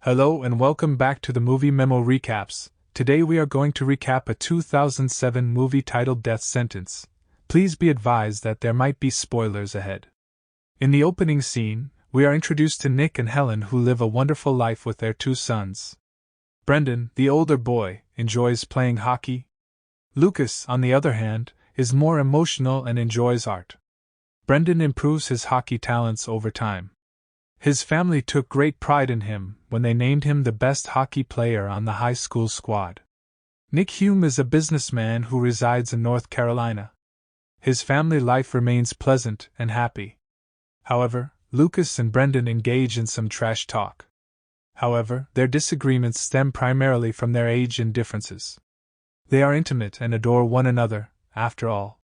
Hello and welcome back to the Movie Memo Recaps. Today we are going to recap a 2007 movie titled Death Sentence. Please be advised that there might be spoilers ahead. In the opening scene, we are introduced to Nick and Helen, who live a wonderful life with their two sons. Brendan, the older boy, enjoys playing hockey. Lucas, on the other hand, is more emotional and enjoys art. Brendan improves his hockey talents over time. His family took great pride in him when they named him the best hockey player on the high school squad. Nick Hume is a businessman who resides in North Carolina. His family life remains pleasant and happy. However, Lucas and Brendan engage in some trash talk. However, their disagreements stem primarily from their age and differences. They are intimate and adore one another, after all.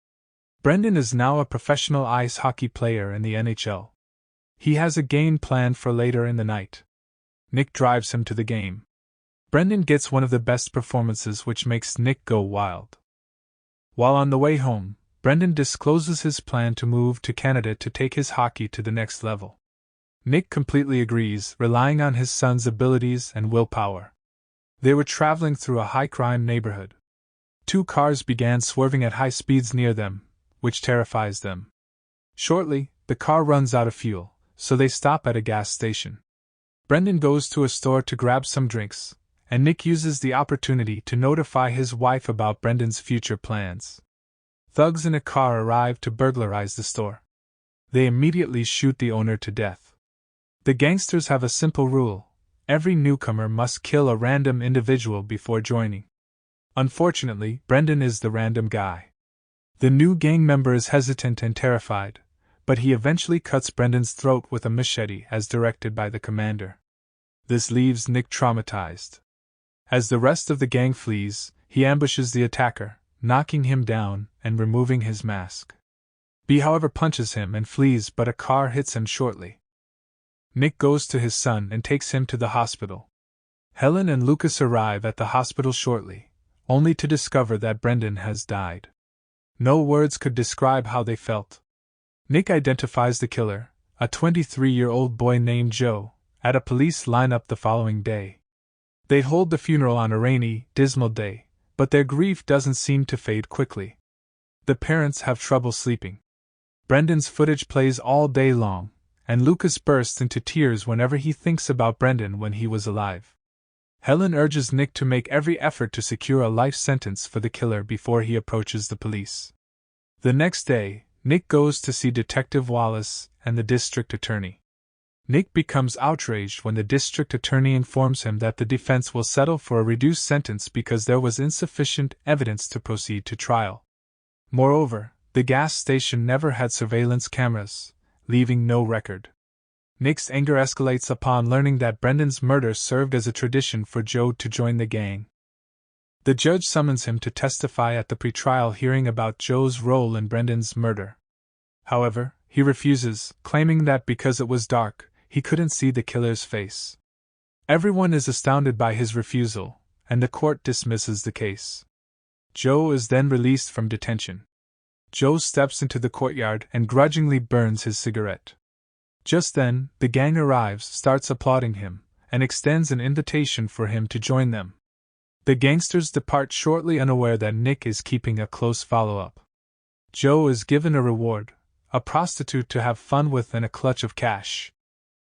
Brendan is now a professional ice hockey player in the NHL. He has a game planned for later in the night. Nick drives him to the game. Brendan gets one of the best performances, which makes Nick go wild. While on the way home, Brendan discloses his plan to move to Canada to take his hockey to the next level. Nick completely agrees, relying on his son's abilities and willpower. They were traveling through a high-crime neighborhood. Two cars began swerving at high speeds near them, which terrifies them. Shortly, the car runs out of fuel, so they stop at a gas station. Brendan goes to a store to grab some drinks, and Nick uses the opportunity to notify his wife about Brendan's future plans. Thugs in a car arrive to burglarize the store. They immediately shoot the owner to death. The gangsters have a simple rule: every newcomer must kill a random individual before joining. Unfortunately, Brendan is the random guy. The new gang member is hesitant and terrified, but he eventually cuts Brendan's throat with a machete as directed by the commander. This leaves Nick traumatized. As the rest of the gang flees, he ambushes the attacker, knocking him down and removing his mask. B, however, punches him and flees, but a car hits him shortly. Nick goes to his son and takes him to the hospital. Helen and Lucas arrive at the hospital shortly, only to discover that Brendan has died. No words could describe how they felt. Nick identifies the killer, a 23-year-old boy named Joe, at a police lineup the following day. They hold the funeral on a rainy, dismal day, but their grief doesn't seem to fade quickly. The parents have trouble sleeping. Brendan's footage plays all day long, and Lucas bursts into tears whenever he thinks about Brendan when he was alive. Helen urges Nick to make every effort to secure a life sentence for the killer before he approaches the police. The next day, Nick goes to see Detective Wallace and the district attorney. Nick becomes outraged when the district attorney informs him that the defense will settle for a reduced sentence because there was insufficient evidence to proceed to trial. Moreover, the gas station never had surveillance cameras, leaving no record. Nick's anger escalates upon learning that Brendan's murder served as a tradition for Joe to join the gang. The judge summons him to testify at the pretrial hearing about Joe's role in Brendan's murder. However, he refuses, claiming that because it was dark, he couldn't see the killer's face. Everyone is astounded by his refusal, and the court dismisses the case. Joe is then released from detention. Joe steps into the courtyard and grudgingly burns his cigarette. Just then, the gang arrives, starts applauding him, and extends an invitation for him to join them. The gangsters depart shortly, unaware that Nick is keeping a close follow-up. Joe is given a reward, a prostitute to have fun with and a clutch of cash.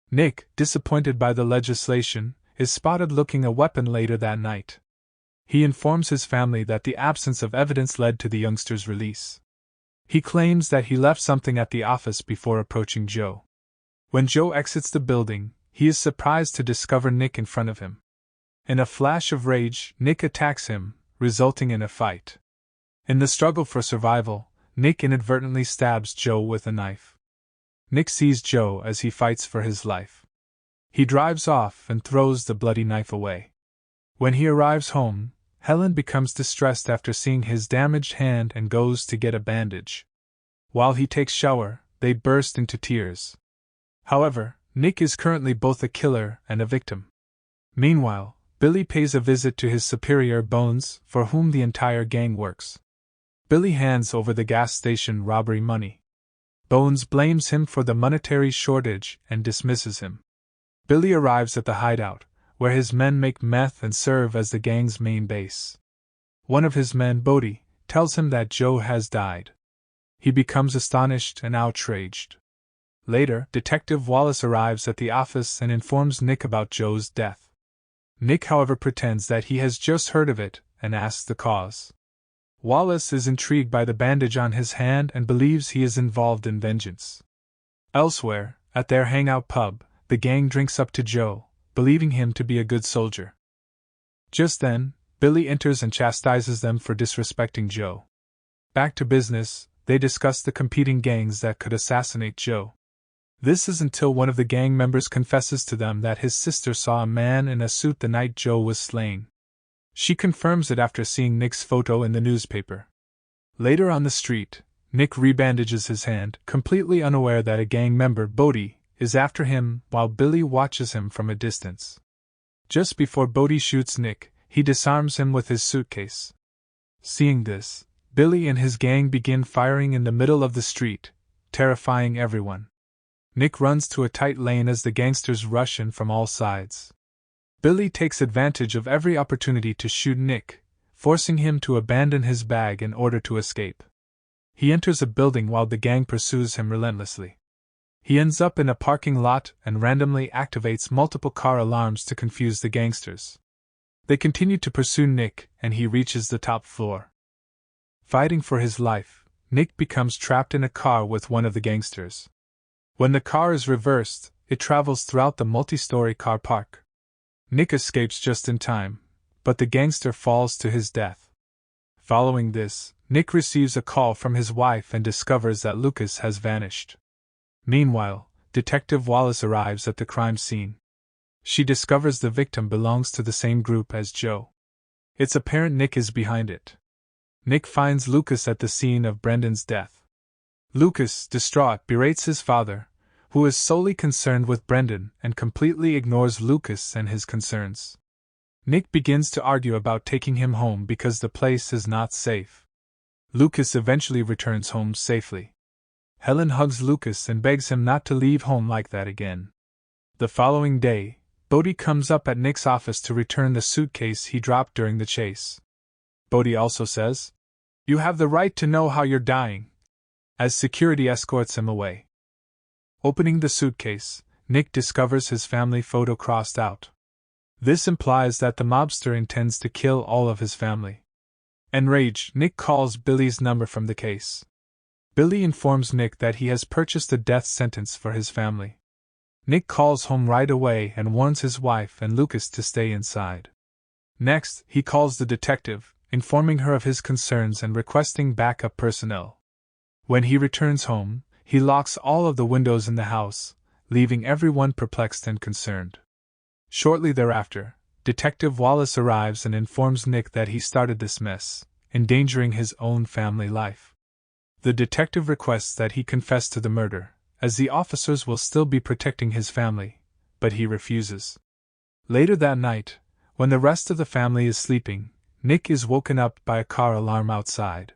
Nick, disappointed by the legislation, is spotted looking a weapon later that night. He informs his family that the absence of evidence led to the youngster's release. He claims that he left something at the office before approaching Joe. When Joe exits the building, he is surprised to discover Nick in front of him. In a flash of rage, Nick attacks him, resulting in a fight. In the struggle for survival, Nick inadvertently stabs Joe with a knife. Nick sees Joe as he fights for his life. He drives off and throws the bloody knife away. When he arrives home, Helen becomes distressed after seeing his damaged hand and goes to get a bandage. While he takes shower, they burst into tears. However, Nick is currently both a killer and a victim. Meanwhile, Billy pays a visit to his superior Bones, for whom the entire gang works. Billy hands over the gas station robbery money. Bones blames him for the monetary shortage and dismisses him. Billy arrives at the hideout, where his men make meth and serve as the gang's main base. One of his men, Bodhi, tells him that Joe has died. He becomes astonished and outraged. Later, Detective Wallace arrives at the office and informs Nick about Joe's death. Nick, however, pretends that he has just heard of it and asks the cause. Wallace is intrigued by the bandage on his hand and believes he is involved in vengeance. Elsewhere, at their hangout pub, the gang drinks up to Joe, believing him to be a good soldier. Just then, Billy enters and chastises them for disrespecting Joe. Back to business, they discuss the competing gangs that could assassinate Joe. This is until one of the gang members confesses to them that his sister saw a man in a suit the night Joe was slain. She confirms it after seeing Nick's photo in the newspaper. Later on the street, Nick rebandages his hand, completely unaware that a gang member, Bodhi, is after him while Billy watches him from a distance. Just before Bodhi shoots Nick, he disarms him with his suitcase. Seeing this, Billy and his gang begin firing in the middle of the street, terrifying everyone. Nick runs to a tight lane as the gangsters rush in from all sides. Billy takes advantage of every opportunity to shoot Nick, forcing him to abandon his bag in order to escape. He enters a building while the gang pursues him relentlessly. He ends up in a parking lot and randomly activates multiple car alarms to confuse the gangsters. They continue to pursue Nick, and he reaches the top floor. Fighting for his life, Nick becomes trapped in a car with one of the gangsters. When the car is reversed, it travels throughout the multi-story car park. Nick escapes just in time, but the gangster falls to his death. Following this, Nick receives a call from his wife and discovers that Lucas has vanished. Meanwhile, Detective Wallace arrives at the crime scene. She discovers the victim belongs to the same group as Joe. It's apparent Nick is behind it. Nick finds Lucas at the scene of Brendan's death. Lucas, distraught, berates his father, who is solely concerned with Brendan and completely ignores Lucas and his concerns. Nick begins to argue about taking him home because the place is not safe. Lucas eventually returns home safely. Helen hugs Lucas and begs him not to leave home like that again. The following day, Bodhi comes up at Nick's office to return the suitcase he dropped during the chase. Bodhi also says, "You have the right to know how you're dying," as security escorts him away. Opening the suitcase, Nick discovers his family photo crossed out. This implies that the mobster intends to kill all of his family. Enraged, Nick calls Billy's number from the case. Billy informs Nick that he has purchased a death sentence for his family. Nick calls home right away and warns his wife and Lucas to stay inside. Next, he calls the detective, informing her of his concerns and requesting backup personnel. When he returns home, he locks all of the windows in the house, leaving everyone perplexed and concerned. Shortly thereafter, Detective Wallace arrives and informs Nick that he started this mess, endangering his own family life. The detective requests that he confess to the murder, as the officers will still be protecting his family, but he refuses. Later that night, when the rest of the family is sleeping, Nick is woken up by a car alarm outside.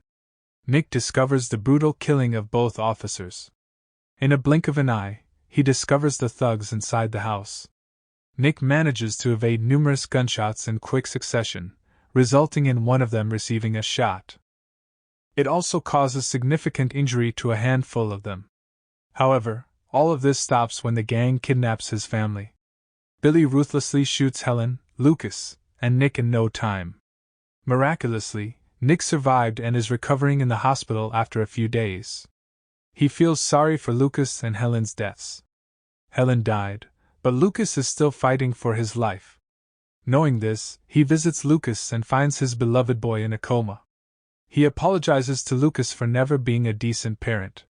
Nick discovers the brutal killing of both officers. In a blink of an eye, he discovers the thugs inside the house. Nick manages to evade numerous gunshots in quick succession, resulting in one of them receiving a shot. It also causes significant injury to a handful of them. However, all of this stops when the gang kidnaps his family. Billy ruthlessly shoots Helen, Lucas, and Nick in no time. Miraculously, Nick survived and is recovering in the hospital after a few days. He feels sorry for Lucas and Helen's deaths. Helen died, but Lucas is still fighting for his life. Knowing this, he visits Lucas and finds his beloved boy in a coma. He apologizes to Lucas for never being a decent parent.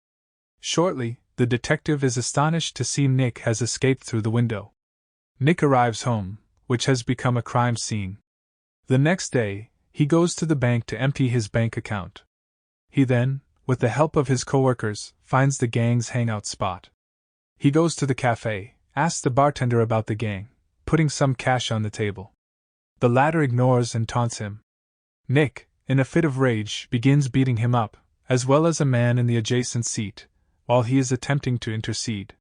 Shortly, the detective is astonished to see Nick has escaped through the window. Nick arrives home, which has become a crime scene. The next day, he goes to the bank to empty his bank account. He then, with the help of his coworkers, finds the gang's hangout spot. He goes to the cafe, asks the bartender about the gang, putting some cash on the table. The latter ignores and taunts him. Nick, in a fit of rage, begins beating him up, as well as a man in the adjacent seat, while he is attempting to intercede.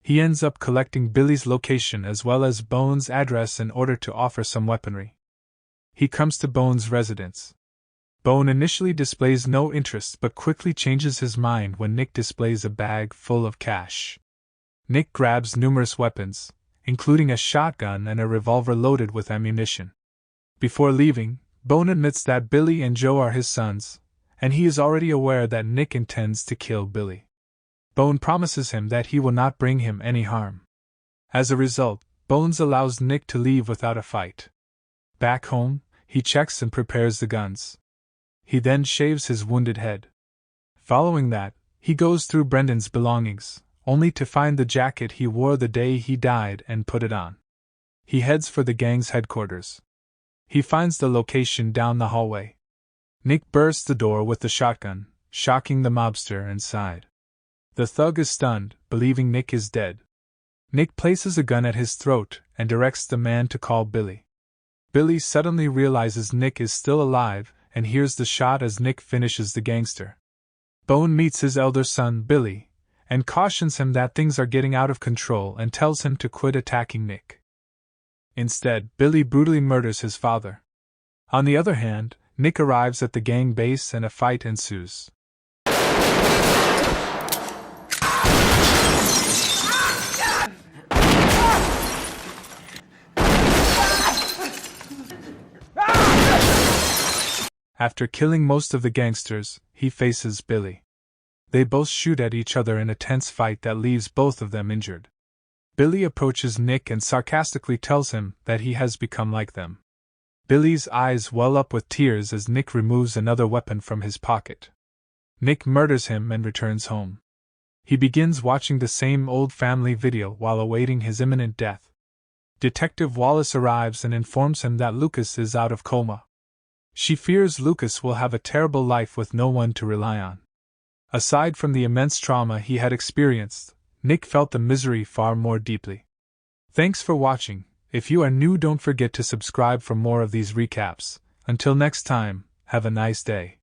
He ends up collecting Billy's location as well as Bones' address in order to offer some weaponry. He comes to Bones' residence. Bone initially displays no interest but quickly changes his mind when Nick displays a bag full of cash. Nick grabs numerous weapons, including a shotgun and a revolver loaded with ammunition. Before leaving, Bone admits that Billy and Joe are his sons, and he is already aware that Nick intends to kill Billy. Bone promises him that he will not bring him any harm. As a result, Bones allows Nick to leave without a fight. Back home, he checks and prepares the guns. He then shaves his wounded head. Following that, he goes through Brendan's belongings, only to find the jacket he wore the day he died and put it on. He heads for the gang's headquarters. He finds the location down the hallway. Nick bursts the door with the shotgun, shocking the mobster inside. The thug is stunned, believing Nick is dead. Nick places a gun at his throat and directs the man to call Billy. Billy suddenly realizes Nick is still alive and hears the shot as Nick finishes the gangster. Bone meets his elder son, Billy, and cautions him that things are getting out of control and tells him to quit attacking Nick. Instead, Billy brutally murders his father. On the other hand, Nick arrives at the gang base and a fight ensues. After killing most of the gangsters, he faces Billy. They both shoot at each other in a tense fight that leaves both of them injured. Billy approaches Nick and sarcastically tells him that he has become like them. Billy's eyes well up with tears as Nick removes another weapon from his pocket. Nick murders him and returns home. He begins watching the same old family video while awaiting his imminent death. Detective Wallace arrives and informs him that Lucas is out of coma. She fears Lucas will have a terrible life with no one to rely on. Aside from the immense trauma he had experienced, Nick felt the misery far more deeply. Thanks for watching. If you are new, don't forget to subscribe for more of these recaps. Until next time, have a nice day.